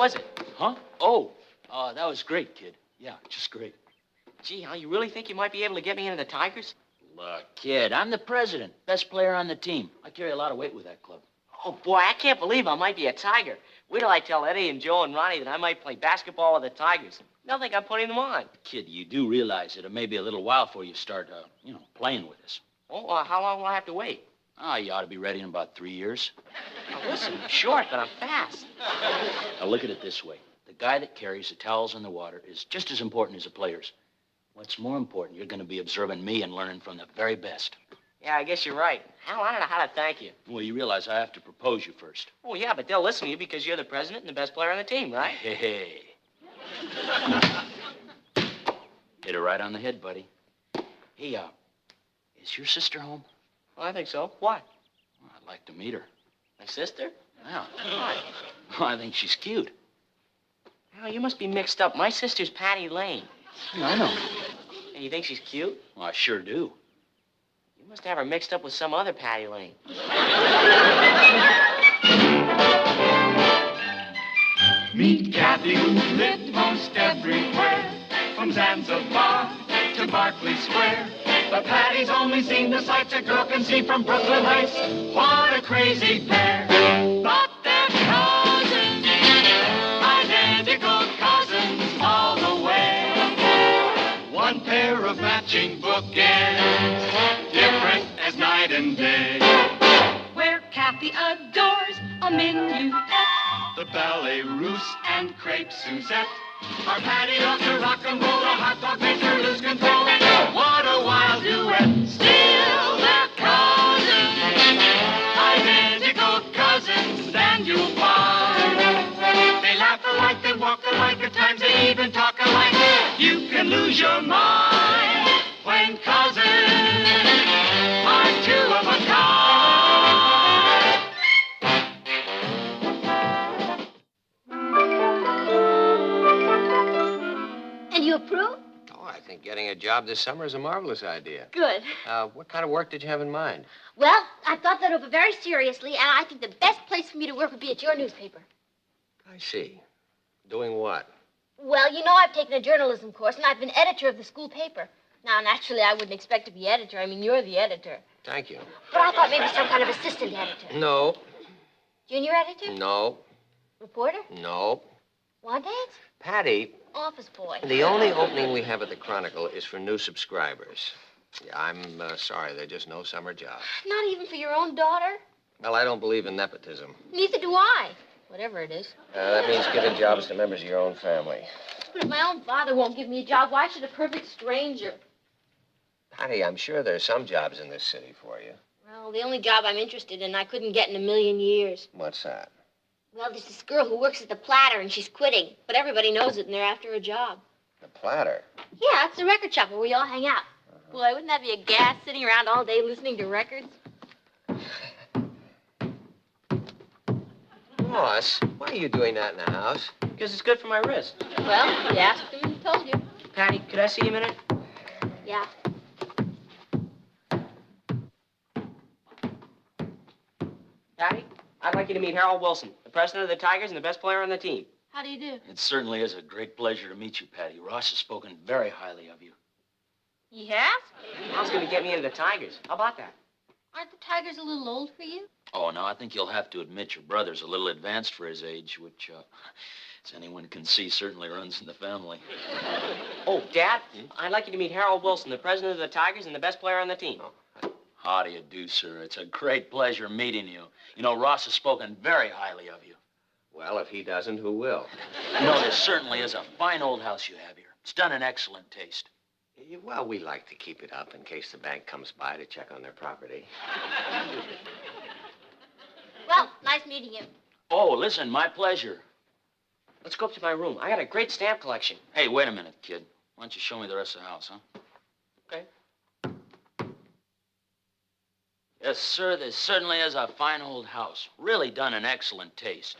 was it? Huh? Oh, that was great, kid. Yeah, just great. Gee, Hal, you really think you might be able to get me into the Tigers? Look, kid, I'm the president, best player on the team. I carry a lot of weight with that club. Oh, boy, I can't believe I might be a Tiger. Wait till I tell Eddie and Joe and Ronnie that I might play basketball with the Tigers. They'll think I'm putting them on. Kid, you do realize that it may be a little while before you start, playing with us. Oh, how long will I have to wait? Oh, you ought to be ready in about 3 years. Now, listen, I'm short, but I'm fast. Now, look at it this way. The guy that carries the towels in the water is just as important as the players. What's more important, you're going to be observing me and learning from the very best. Yeah, I guess you're right. Hal, I don't know how to thank you. Well, you realize I have to propose you first. Oh, yeah, but they'll listen to you because you're the president and the best player on the team, right? Hey. Hit her right on the head, buddy. Hey, is your sister home? Well, I think so. What? Well, I'd like to meet her. My sister? Yeah. Why? Well, I think she's cute. Hal, you must be mixed up. My sister's Patty Lane. Yeah, I know. And you think she's cute? Well, I sure do. You must have her mixed up with some other Patty Lane. Meet Kathy, who's lived most everywhere, from Zanzibar to Berkeley Square. But Patty's only seen the sights a girl can see from Brooklyn Heights. What a crazy pair. But they're cousins, identical cousins all the way. One pair of matching bookends, different as night and day. Where Kathy adores a minuet, The ballet russe and crepe Suzette. Our Patty loves to rock and roll, a hot dog makes her lose control. What a wild duet. Still they're cousins, identical cousins, and you'll find they laugh alike, they walk alike, at times they even talk alike. You can lose your mind when cousins are two of a kind. And you approve? Oh, I think getting a job this summer is a marvelous idea. Good. What kind of work did you have in mind? Well, I thought that over very seriously, and I think the best place for me to work would be at your newspaper. I see. Doing what? Well, you know I've taken a journalism course, and I've been editor of the school paper. Now, naturally, I wouldn't expect to be editor. I mean, you're the editor. Thank you. But I thought maybe some kind of assistant editor. No. Junior editor? No. Reporter? No. Want ads? Patty, Office boy. the only opening we have at the Chronicle is for new subscribers. Yeah, I'm sorry, there are just no summer jobs. Not even for your own daughter? Well, I don't believe in nepotism. Neither do I. Whatever it is. That means giving jobs to members of your own family. But if my own father won't give me a job, why should a perfect stranger? Patty, I'm sure there's some jobs in this city for you. Well, the only job I'm interested in, I couldn't get in a million years. What's that? Well, there's this girl who works at the Platter, and she's quitting. But everybody knows it, and they're after a job. The Platter? Yeah, it's a record shop where we all hang out. Boy, wouldn't that be a gas, sitting around all day listening to records? Ross, why are you doing that in the house? Because it's good for my wrist. Well, you asked him, he told you. Patty, could I see you a minute? Yeah. Patty, I'd like you to meet Harold Wilson, the president of the Tigers and the best player on the team. How do you do? It certainly is a great pleasure to meet you, Patty. Ross has spoken very highly of you. He has? Hal's going to get me into the Tigers. How about that? Aren't the Tigers a little old for you? Oh, no, I think you'll have to admit your brother's a little advanced for his age, which, as anyone can see, certainly runs in the family. Oh, Dad, I'd like you to meet Harold Wilson, the president of the Tigers and the best player on the team. How do you do, sir? It's a great pleasure meeting you. You know, Ross has spoken very highly of you. Well, if he doesn't, who will? You know, this certainly is a fine old house you have here. It's done in excellent taste. Well, we like to keep it up in case the bank comes by to check on their property. Well, nice meeting you. Oh, listen, my pleasure. Let's go up to my room. I got a great stamp collection. Hey, wait a minute, kid. Why don't you show me the rest of the house, huh? Okay. Yes, sir, this certainly is a fine old house. Really done in excellent taste.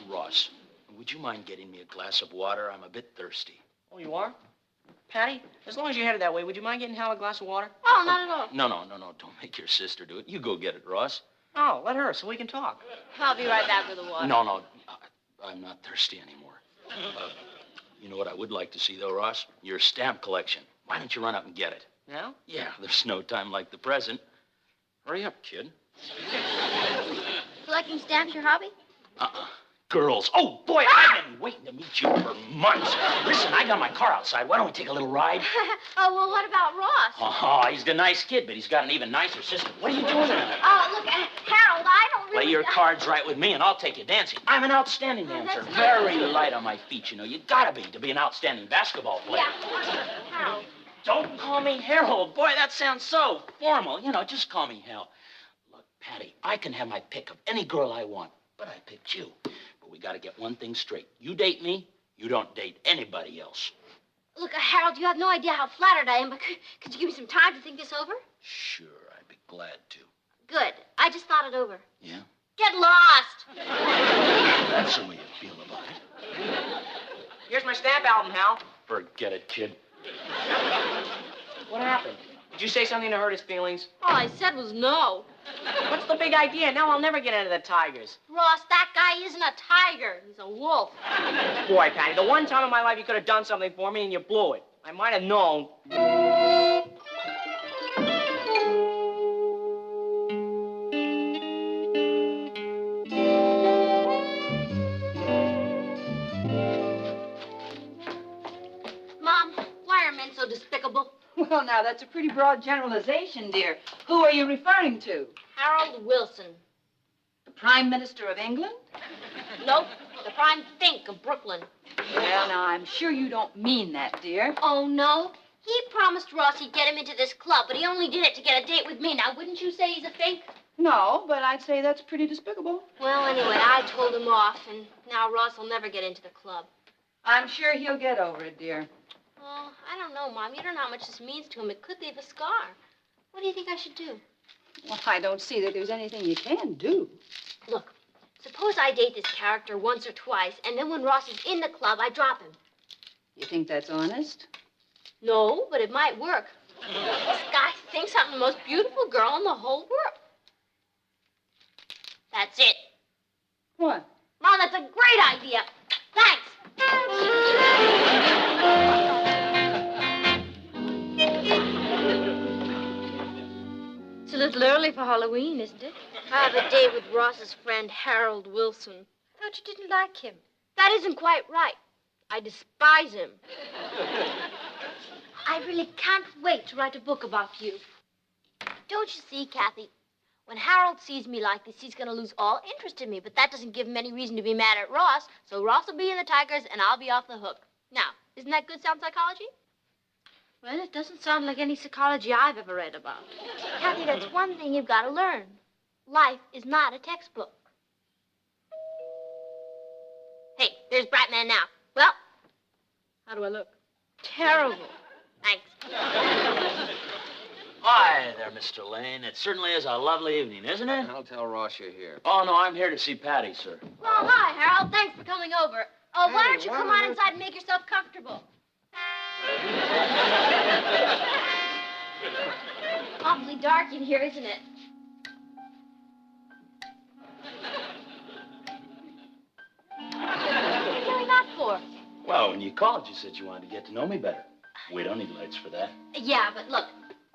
Ross, would you mind getting me a glass of water? I'm a bit thirsty. Oh, you are? Patty, as long as you're headed that way, would you mind getting Hal a glass of water? Oh, not at all. No. Don't make your sister do it. You go get it, Ross. Oh, let her so we can talk. I'll be right back with the water. No. I'm not thirsty anymore. You know what I would like to see, though, Ross? Your stamp collection. Why don't you run up and get it? Now? Yeah, there's no time like the present. Hurry up, kid. Collecting stamps your hobby? Girls. Oh, boy, I've been waiting to meet you for months. Listen, I got my car outside. Why don't we take a little ride? Oh, well, what about Ross? Oh, he's a nice kid, but he's got an even nicer sister. What are you doing there? Oh, look, Harold, I don't really... Play your cards right with me, and I'll take you dancing. I'm an outstanding dancer. that's Very light on my feet, you know. You gotta be to be an outstanding basketball player. Yeah, Harold. Don't call me Harold. Boy, that sounds so formal. You know, just call me Hal. Look, Patty, I can have my pick of any girl I want, but I picked you. But we gotta get one thing straight. You date me, you don't date anybody else. Look, Harold, you have no idea how flattered I am, but could you give me some time to think this over? Sure, I'd be glad to. Good. I just thought it over. Yeah? Get lost! That's the way you feel about it. Here's my stamp album, Hal. Forget it, kid. What happened? Did you say something to hurt his feelings? All I said was no. What's the big idea? Now I'll never get into the Tigers. Ross, that guy isn't a tiger. He's a wolf. Boy, Patty, the one time in my life you could have done something for me and you blew it. I might have known. Mom, why are men so despicable? Well, now, that's a pretty broad generalization, dear. Who are you referring to? Harold Wilson. The Prime Minister of England? Nope, the prime think of Brooklyn. Well, now, I'm sure you don't mean that, dear. Oh, no? He promised Ross he'd get him into this club, but he only did it to get a date with me. Now, wouldn't you say he's a fake? No, but I'd say that's pretty despicable. Well, anyway, I told him off, and now Ross will never get into the club. I'm sure he'll get over it, dear. Oh, I don't know, Mom. You don't know how much this means to him. It could leave a scar. What do you think I should do? Well, I don't see that there's anything you can do. Look, suppose I date this character once or twice, and then when Ross is in the club, I drop him. You think that's honest? No, but it might work. This guy thinks I'm the most beautiful girl in the whole world. That's it. What? Mom, that's a great idea. Thanks. It's a little early for Halloween, isn't it? I have a date with Ross's friend, Harold Wilson. I thought you didn't like him. That isn't quite right. I despise him. I really can't wait to write a book about you. Don't you see, Kathy? When Harold sees me like this, he's going to lose all interest in me, but that doesn't give him any reason to be mad at Ross, so Ross will be in the Tigers, and I'll be off the hook. Now, isn't that good sound psychology? Well, it doesn't sound like any psychology I've ever read about. Kathy, that's one thing you've got to learn. Life is not a textbook. Hey, there's Bratman now. Well, how do I look? Terrible. Thanks. Hi there, Mr. Lane. It certainly is a lovely evening, isn't it? I'll tell Ross you're here. Oh, no, I'm here to see Patty, sir. Well, hi, Harold. Thanks for coming over. Oh, why Patty, don't you why come on on earth- inside and make yourself comfortable? Awfully dark in here, isn't it? What are you doing that for? Well, when you called, you said you wanted to get to know me better. We don't need lights for that. Yeah, but look,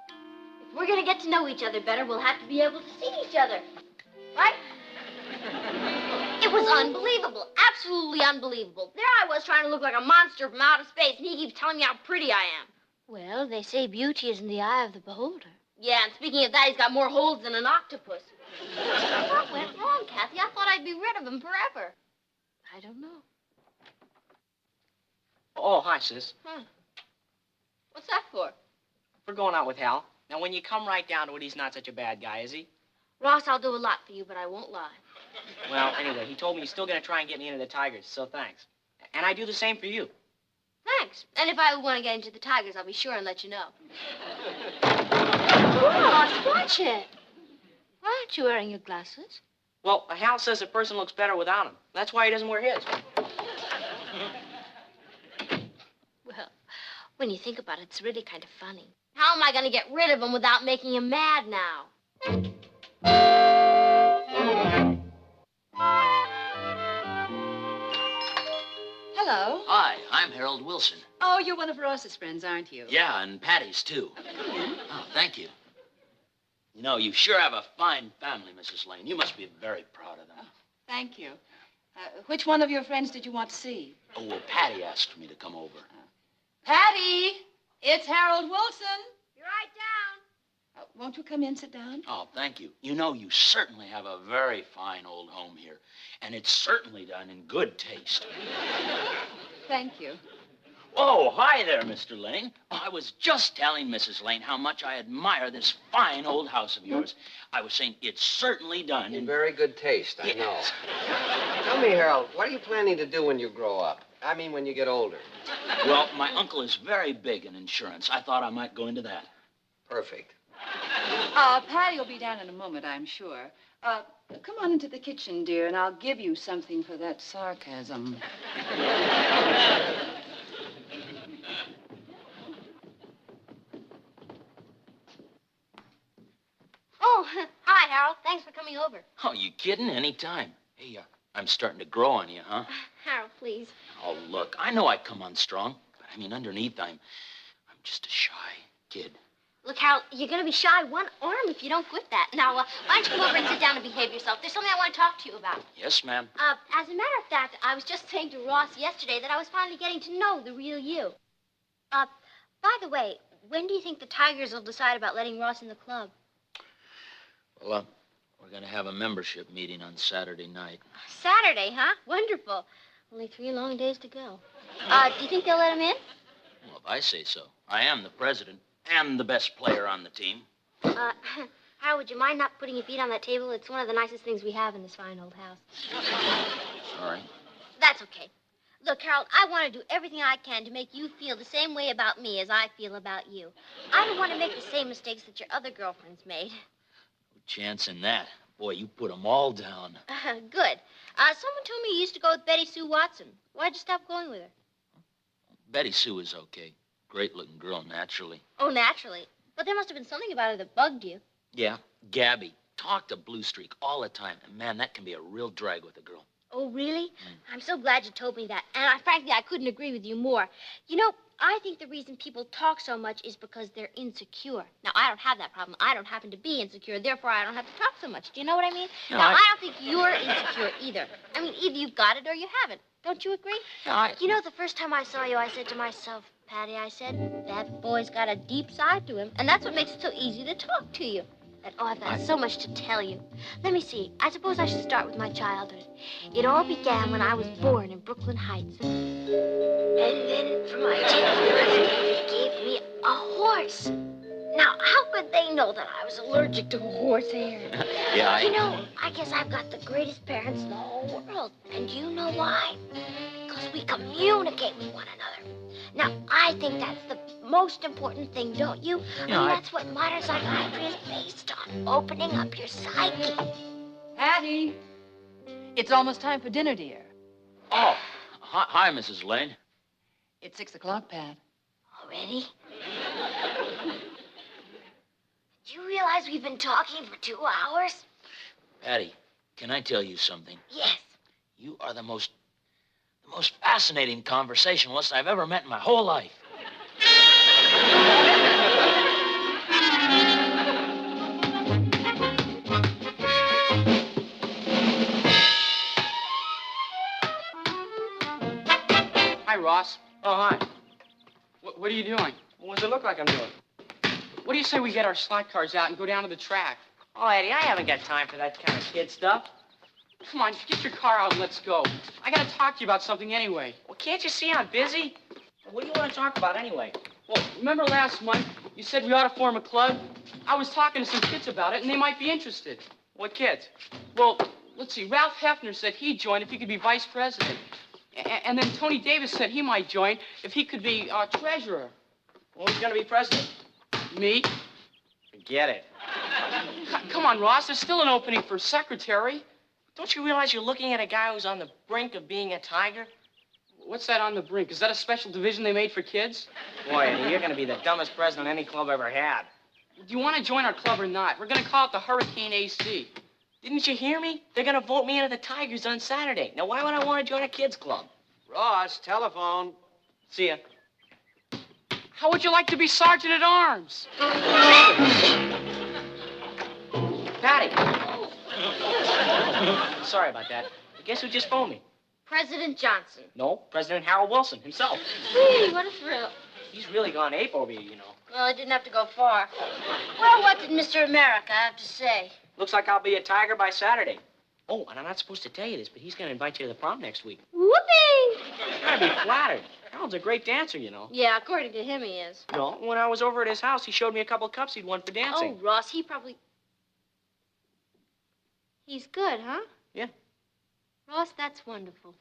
if we're going to get to know each other better, we'll have to be able to see each other. Right? It was unbelievable. Absolutely unbelievable. There I was trying to look like a monster from outer space, and he keeps telling me how pretty I am. Well, they say beauty is in the eye of the beholder. Yeah, and speaking of that, he's got more holes than an octopus. What went wrong, Kathy? I thought I'd be rid of him forever. I don't know. Oh, hi, sis. Huh. What's that for? We're going out with Hal. Now, when you come right down to it, he's not such a bad guy, is he? Ross, I'll do a lot for you, but I won't lie. Well, anyway, he told me he's still going to try and get me into the Tigers, so thanks. And I do the same for you. Thanks. And if I want to get into the Tigers, I'll be sure and let you know. Ross, watch it. Why aren't you wearing your glasses? Well, Hal says a person looks better without them. That's why he doesn't wear his. Well, when you think about it, it's really kind of funny. How am I going to get rid of him without making him mad now? Harold Wilson. Oh, you're one of Ross's friends, aren't you? Yeah, and Patty's, too. Oh, thank you. You know, you sure have a fine family, Mrs. Lane. You must be very proud of them. Thank you. Which one of your friends did you want to see? Oh, well, Patty asked me to come over. Patty, it's Harold Wilson. Be right down. Won't you come in, sit down? Oh, thank you. You know, you certainly have a very fine old home here, and it's certainly done in good taste. Thank you. Oh, hi there, Mr. Lane. I was just telling Mrs. Lane how much I admire this fine old house of yours. I was saying it's certainly done In very good taste, I know. Tell me, Harold, what are you planning to do when you grow up? I mean, when you get older. Well, my uncle is very big in insurance. I thought I might go into that. Perfect. Patty will be down in a moment, I'm sure. Come on into the kitchen, dear, and I'll give you something for that sarcasm. Oh, hi, Harold. Thanks for coming over. Oh, you kidding? Anytime. Hey, I'm starting to grow on you, huh? Harold, please. Oh, look, I know I come on strong, but I mean, underneath, I'm just a shy kid. Look, Harold, you're going to be shy one arm if you don't quit that. Now, why don't you come over and sit down and behave yourself? There's something I want to talk to you about. Yes, ma'am. As a matter of fact, I was just saying to Ross yesterday that I was finally getting to know the real you. By the way, when do you think the Tigers will decide about letting Ross in the club? Well, we're going to have a membership meeting on Saturday night. Saturday, huh? Wonderful. Only 3 long days to go. Do you think they'll let him in? Well, if I say so. I am the president and the best player on the team. Harold, would you mind not putting your feet on that table? It's one of the nicest things we have in this fine old house. Sorry. That's okay. Look, Harold, I want to do everything I can to make you feel the same way about me as I feel about you. I don't want to make the same mistakes that your other girlfriends made. No chance in that. Boy, you put them all down. Good. Someone told me you used to go with Betty Sue Watson. Why'd you stop going with her? Betty Sue is okay. Great-looking girl, naturally. Oh, naturally. But there must have been something about her that bugged you. Yeah, Gabby. Talk to Blue Streak all the time. And, man, that can be a real drag with a girl. Oh, really? I'm so glad you told me that. And frankly, I couldn't agree with you more. You know, I think the reason people talk so much is because they're insecure. Now, I don't have that problem. I don't happen to be insecure. Therefore, I don't have to talk so much. Do you know what I mean? No, I don't think you're insecure either. I mean, either you've got it or you haven't. Don't you agree? No, You know, the first time I saw you, I said to myself, Patty, I said, that boy's got a deep side to him. And that's what makes it so easy to talk to you. And, I've got so much to tell you. Let me see. I suppose I should start with my childhood. It all began when I was born in Brooklyn Heights. And then, for my 10th birthday, they gave me a horse. Now, how could they know that I was allergic to horsehair? Yeah, You know, I guess I've got the greatest parents in the whole world. And do you know why? Because we communicate with one another. Now, I think that's the most important thing, don't you? That's what modern psychiatry is based on, opening up your psyche. Patty, it's almost time for dinner, dear. Oh, hi, Mrs. Lane. It's 6 o'clock, Pat. Already? Do you realize we've been talking for 2 hours? Patty, can I tell you something? Yes. You are the most fascinating conversationalist I've ever met in my whole life. Hi, Ross. Oh, hi. What are you doing? What does it look like I'm doing? What do you say we get our slot cars out and go down to the track? Oh, Eddie, I haven't got time for that kind of kid stuff. Come on, get your car out and let's go. I gotta talk to you about something anyway. Well, can't you see I'm busy? What do you want to talk about anyway? Well, remember last month you said we ought to form a club? I was talking to some kids about it and they might be interested. What kids? Well, let's see, Ralph Hefner said he'd join if he could be vice president. And then Tony Davis said he might join if he could be treasurer. Well, who's going to be president? Me? Forget it. Come on, Ross, there's still an opening for secretary. Don't you realize you're looking at a guy who's on the brink of being a tiger? What's that on the brink? Is that a special division they made for kids? Boy, Eddie, you're going to be the dumbest president any club ever had. Do you want to join our club or not? We're going to call it the Hurricane AC. Didn't you hear me? They're going to vote me into the Tigers on Saturday. Now, why would I want to join a kids' club? Ross, telephone. See ya. How would you like to be Sergeant at Arms? Patty. Sorry about that. But guess who just phoned me? President Johnson. No, President Harold Wilson himself. Whee, what a thrill. He's really gone ape over you, Well, I didn't have to go far. Well, what did Mr. America have to say? Looks like I'll be a tiger by Saturday. Oh, and I'm not supposed to tell you this, but he's going to invite you to the prom next week. Whoopee! You gotta be flattered. Harold's a great dancer, Yeah, according to him, he is. No, when I was over at his house, he showed me a couple of cups he'd won for dancing. Oh, Ross, he's good, huh? Yeah. Ross, that's wonderful.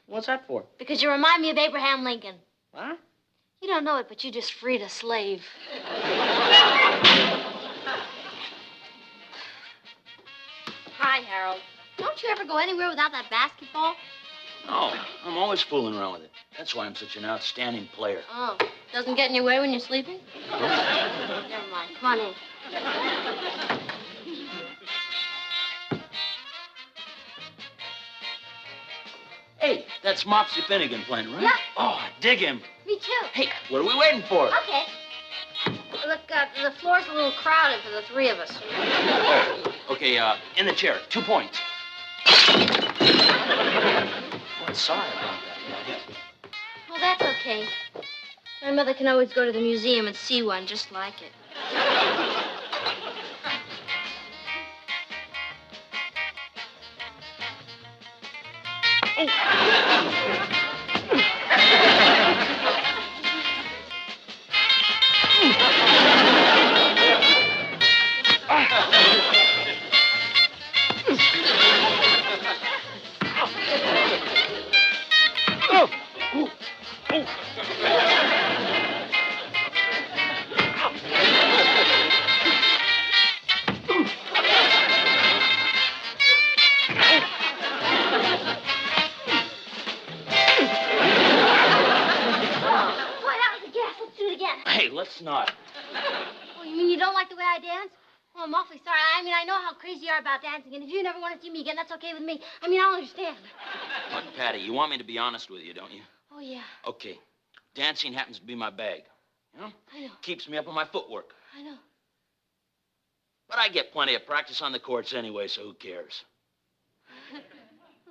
What's that for? Because you remind me of Abraham Lincoln. What? You don't know it, but you just freed a slave. Hi, Harold. Don't you ever go anywhere without that basketball? No, I'm always fooling around with it. That's why I'm such an outstanding player. Oh, doesn't get in your way when you're sleeping? Never mind. Come on in. Hey, that's Mopsy Finnegan playing, right? Yeah. Oh, dig him. Me too. Hey, what are we waiting for? Okay. Look, the floor's a little crowded for the three of us. Oh, okay, in the chair. 2 points. Boy, sorry about that. Well, that's okay. My mother can always go to the museum and see one just like it. Hey, let's not. Oh, you mean you don't like the way I dance? Oh, I'm awfully sorry. I know how crazy you are about dancing, and if you never want to see me again, that's okay with me. I'll understand. Look, Patty, you want me to be honest with you, don't you? Oh, yeah. Okay. Dancing happens to be my bag. You know? I know. Keeps me up on my footwork. I know. But I get plenty of practice on the courts anyway, so who cares? Who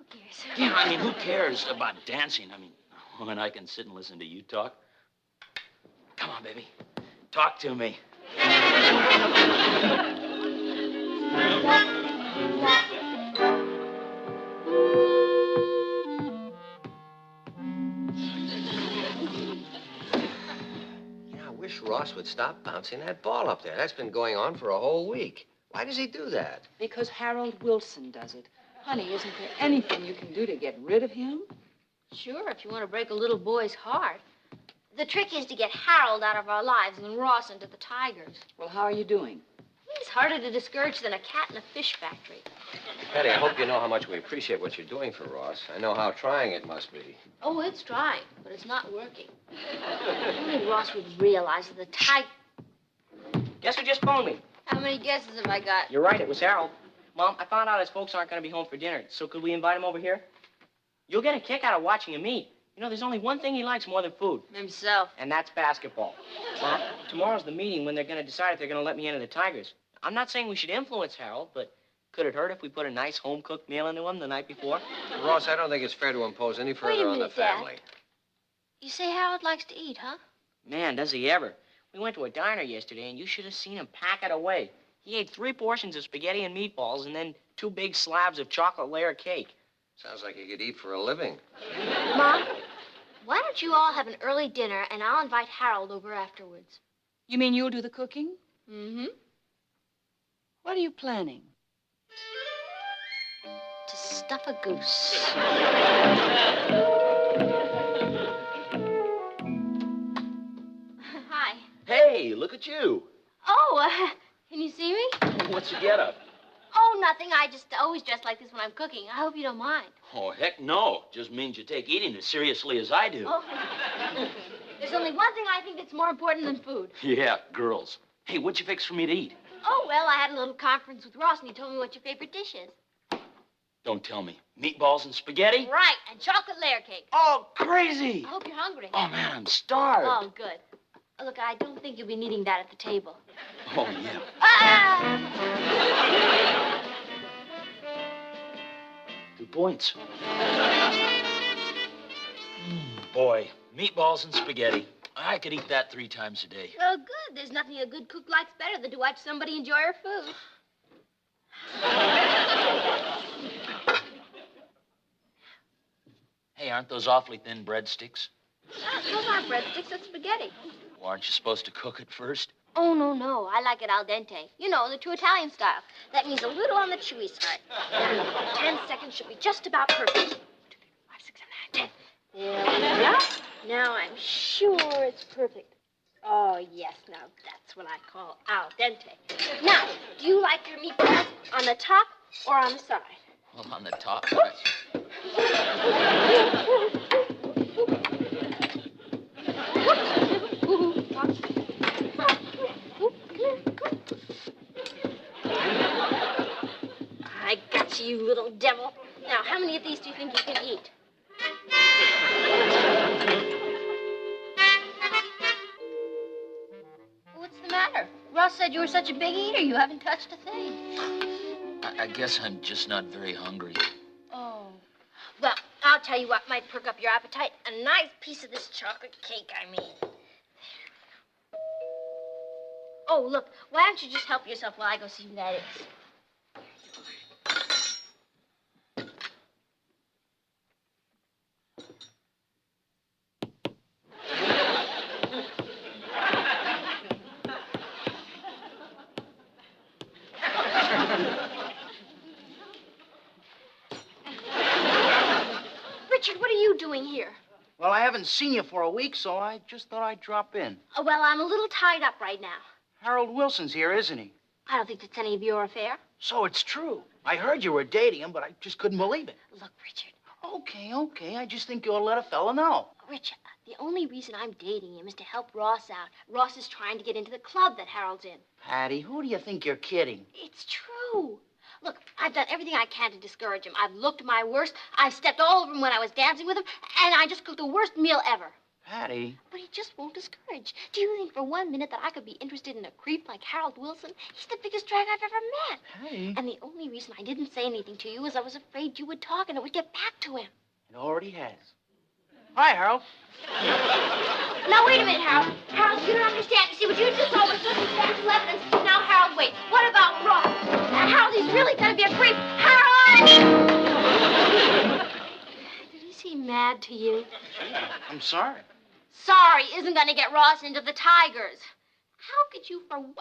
cares? Yeah, I mean, who cares about dancing? I mean, when I can sit and listen to you talk. Come on, baby. Talk to me. I wish Ross would stop bouncing that ball up there. That's been going on for a whole week. Why does he do that? Because Harold Wilson does it. Honey, isn't there anything you can do to get rid of him? Sure, if you want to break a little boy's heart. The trick is to get Harold out of our lives and Ross into the Tigers. Well, how are you doing? He's harder to discourage than a cat in a fish factory. Patty, I hope you know how much we appreciate what you're doing for Ross. I know how trying it must be. Oh, it's trying, but it's not working. If only Ross would realize that the Tigers... Guess who just phoned me? How many guesses have I got? You're right, it was Harold. Mom, I found out his folks aren't going to be home for dinner, so could we invite him over here? You'll get a kick out of watching him eat. You know, there's only one thing he likes more than food. Himself. And that's basketball. Mom, tomorrow's the meeting when they're going to decide if they're going to let me into the Tigers. I'm not saying we should influence Harold, but could it hurt if we put a nice home-cooked meal into him the night before? Ross, I don't think it's fair to impose any Wait a further on the minute, Dad. family. You say Harold likes to eat, huh? Man, does he ever. We went to a diner yesterday, and you should have seen him pack it away. He ate 3 portions of spaghetti and meatballs and then 2 big slabs of chocolate layer cake. Sounds like he could eat for a living. Mom, why don't you all have an early dinner, and I'll invite Harold over afterwards. You mean you'll do the cooking? Mm-hmm. What are you planning? To stuff a goose. Hi. Hey, look at you. Oh, can you see me? What's your get-up? Oh, nothing. I just always dress like this when I'm cooking. I hope you don't mind. Oh, heck no. Just means you take eating as seriously as I do. Oh. There's only one thing I think that's more important than food. Yeah, girls. Hey, what'd you fix for me to eat? Oh, well, I had a little conference with Ross, and he told me what your favorite dish is. Don't tell me. Meatballs and spaghetti? Right, and chocolate layer cake. Oh, crazy. I hope you're hungry. Oh, man, I'm starved. Oh, good. Look, I don't think you'll be needing that at the table. Oh, yeah. Ah! 2 points. Boy, meatballs and spaghetti. I could eat that 3 times a day. Oh, good. There's nothing a good cook likes better than to watch somebody enjoy her food. Hey, aren't those awfully thin breadsticks? Those aren't breadsticks, that's spaghetti. Well, aren't you supposed to cook it first? Oh, no. I like it al dente. You know, the true Italian style. That means a little on the chewy side. 10 seconds should be just about perfect. 1, 2, 3, 4, 5, 6, 7, 8, 10. There we go. Now I'm sure it's perfect. Oh, yes, now that's what I call al dente. Now, do you like your meatballs on the top or on the side? Well, on the top, right? I got you, you little devil. Now, how many of these do you think you can eat? What's the matter? Ross said you were such a big eater, you haven't touched a thing. I guess I'm just not very hungry. Oh. Well, I'll tell you what might perk up your appetite. A nice piece of this chocolate cake, I mean. Oh, look, why don't you just help yourself while I go see who that is? Richard, what are you doing here? Well, I haven't seen you for a week, so I just thought I'd drop in. Oh, well, I'm a little tied up right now. Harold Wilson's here, isn't he? I don't think that's any of your affair. So it's true. I heard you were dating him, but I just couldn't believe it. Look, Richard. Okay. I just think you ought to let a fella know. Richard, the only reason I'm dating him is to help Ross out. Ross is trying to get into the club that Harold's in. Patty, who do you think you're kidding? It's true. Look, I've done everything I can to discourage him. I've looked my worst. I've stepped all over him when I was dancing with him, and I just cooked the worst meal ever. Patty. But he just won't discourage. Do you think for 1 minute that I could be interested in a creep like Harold Wilson? He's the biggest drag I've ever met. Patty. And the only reason I didn't say anything to you is I was afraid you would talk and it would get back to him. It already has. Hi, Harold. Now, wait a minute, Harold. Harold, you don't understand. You see, what you just saw was circumstantial evidence. Now, Harold, wait. What about Ross? Harold, he's really going to be a creep. Harold! Did he seem mad to you? I'm sorry. Sorry isn't going to get Ross into the Tigers. How could you for 1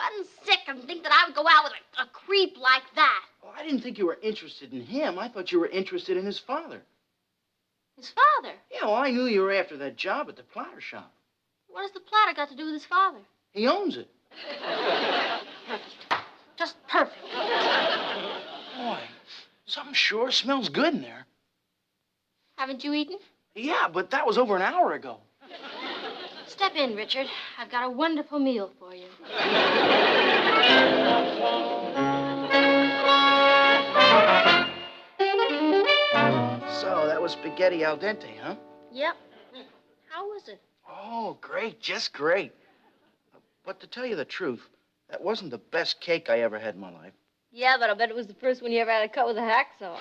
second think that I would go out with a creep like that? Well, I didn't think you were interested in him. I thought you were interested in his father. His father? Yeah, well, I knew you were after that job at the platter shop. What has the platter got to do with his father? He owns it. Perfect. Just perfect. Boy, something sure smells good in there. Haven't you eaten? Yeah, but that was over an hour ago. Step in, Richard. I've got a wonderful meal for you. So, that was spaghetti al dente, huh? Yep. How was it? Oh, great, just great. But to tell you the truth, that wasn't the best cake I ever had in my life. Yeah, but I bet it was the first one you ever had to cut with a hacksaw.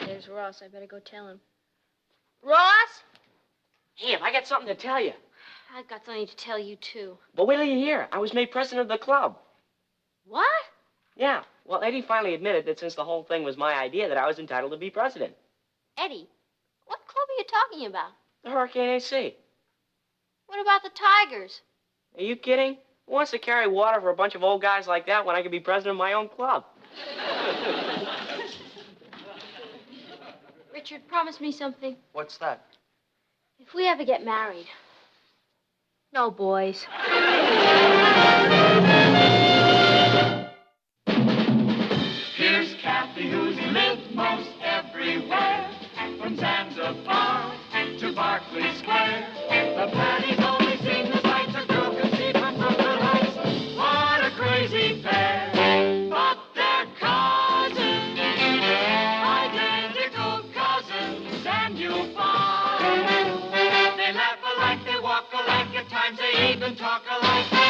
There's Ross. I better go tell him. Ross? Hey, have I got something to tell you? I've got something to tell you, too. But wait till you hear. I was made president of the club. What? Yeah. Well, Eddie finally admitted that since the whole thing was my idea, that I was entitled to be president. Eddie, what club are you talking about? The Hurricane AC. What about the Tigers? Are you kidding? Who wants to carry water for a bunch of old guys like that when I could be president of my own club? Richard, promise me something. What's that? If we ever get married, no boys. Here's Kathy, who's lived most everywhere, from Zanzibar to Berkeley Square. The Patty's only seen the sights a girl can see from Brooklyn Heights. What a crazy pair, but they're cousins. even talk alike.